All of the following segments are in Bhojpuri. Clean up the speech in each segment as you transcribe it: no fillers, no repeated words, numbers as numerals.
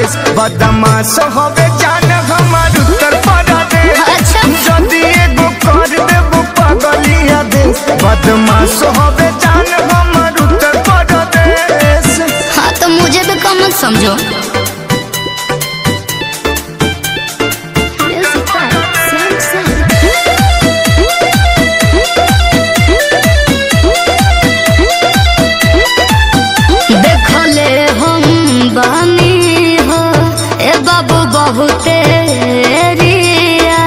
प्रदेश बदमाश होवे जान हमार उत्तर प्रदेश जदी एगो कर देबो पगलिया देश बदमाश होवे जान हमार उत्तर प्रदेश। हाँ तो मुझे भी कम मत समझो। बहुते रिया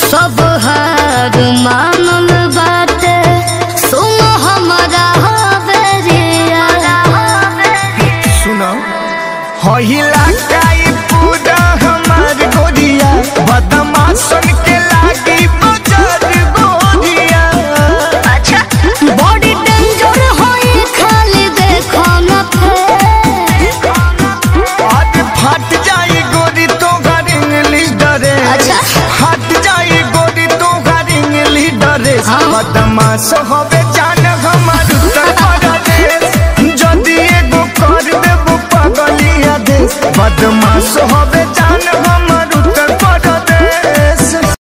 सब हार मानल बाटे सुनो हमारा हवेरिया। सुनो होइला काई पूरा हमार गोरिया बदमाशन के लागी बजार गोरिया। अच्छा बॉडी डेंजर होई खाली देखो न फे आज फट जाई गोरी तो घर इंग्लिश डरे। अच्छा हट जाई गोरी तो घर इंग्लिश डरे। बदमाश होवे जान हमार उत्तर प्रदेश जदी एगो कर देबो पगलिया देश बदमाश होवे